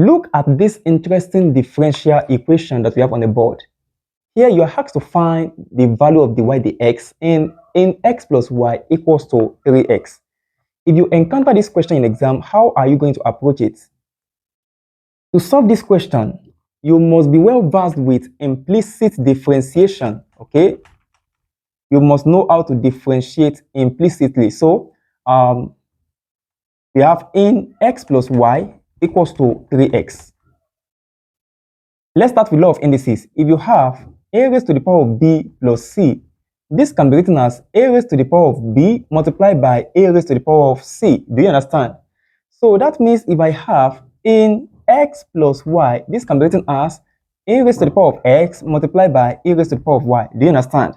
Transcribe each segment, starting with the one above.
Look at this interesting differential equation that we have on the board. Here you are asked to find the value of dy dx in x plus y equals to 3x. If you encounter this question in exam, how are you going to approach it? To solve this question, you must be well versed with implicit differentiation, okay? You must know how to differentiate implicitly. So, we have in x plus y equals to 3x. Let's start with law of indices. If you have a raised to the power of b plus c, this can be written as a raised to the power of b multiplied by a raised to the power of c. Do you understand? So that means if I have in x plus y, this can be written as a raised to the power of x multiplied by a raised to the power of y. Do you understand?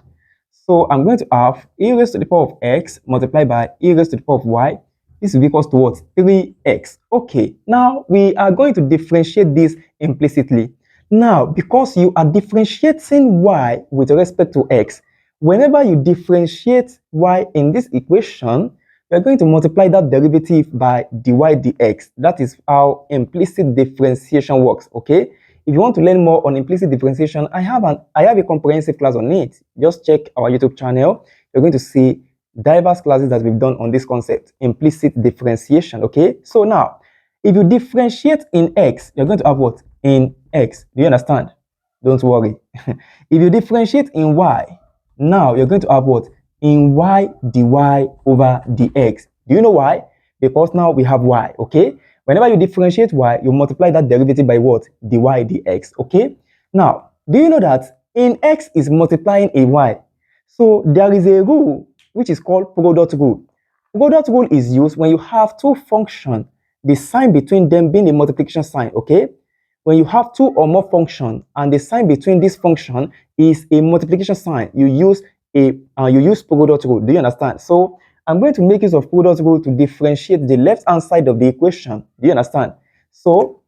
So I'm going to have a raised to the power of x multiplied by a raised to the power of y. This is equals to what? 3x. Okay, now we are going to differentiate this implicitly. Now, because you are differentiating y with respect to x, whenever you differentiate y in this equation, we are going to multiply that derivative by dy dx. That is how implicit differentiation works, okay? If you want to learn more on implicit differentiation, I have a comprehensive class on it. Just check our YouTube channel. You're going to see diverse classes that we've done on this concept, implicit differentiation, okay? So now, if you differentiate in x, you're going to have what? In x. Do you understand? Don't worry. If you differentiate in y, now you're going to have what? In y dy over dx. Do you know why? Because now we have y, okay? Whenever you differentiate y, you multiply that derivative by what? Dy dx, okay? Now, do you know that in x is multiplying a y? So there is a rule which is called product rule. Product rule is used when you have two functions, the sign between them being a multiplication sign, okay? When you have two or more functions and the sign between this function is a multiplication sign, you use product rule. Do you understand? So I'm going to make use of product rule to differentiate the left hand side of the equation. Do you understand? So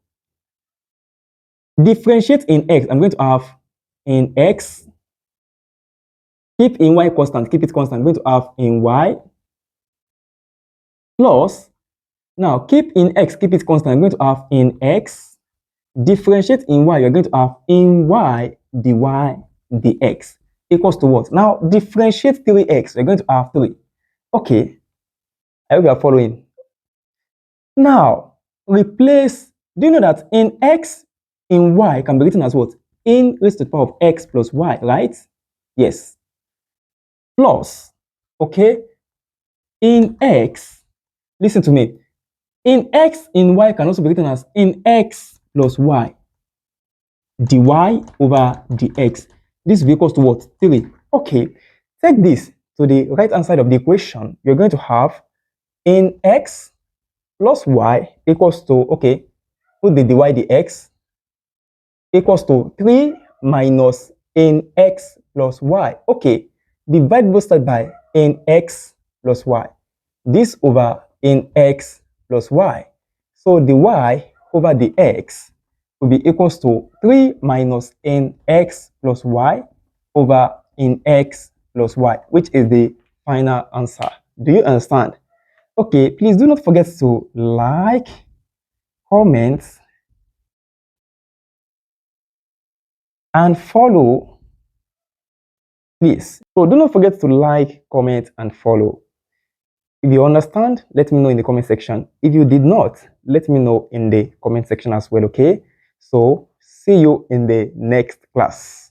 differentiate in x, I'm going to have in x, keep in y constant, keep it constant. I'm going to have in y plus, now keep in x, keep it constant. I'm going to have in x, differentiate in y, you're going to have in y dy dx equals to what? Now differentiate 3x, you're going to have 3. Okay, I hope you are following. Now replace, do you know that in x, in y can be written as what? In raised to the power of x plus y, right? Yes. Plus, okay, in x, listen to me, in x in y can also be written as in x plus y dy over dx. This is equals to what? 3. Okay, take this to the right hand side of the equation. You're going to have in x plus y equals to, okay, put the dy dx equals to 3 minus in x plus y. Okay, divide both sides by in x plus y. This over in x plus y. So the y over the x will be equals to 3 minus in x plus y over in x plus y, which is the final answer. Do you understand? Okay, please do not forget to like, comment, and follow, please. So do not forget to like, comment, and follow. If you understand, let me know in the comment section. If you did not, let me know in the comment section as well, okay? So see you in the next class.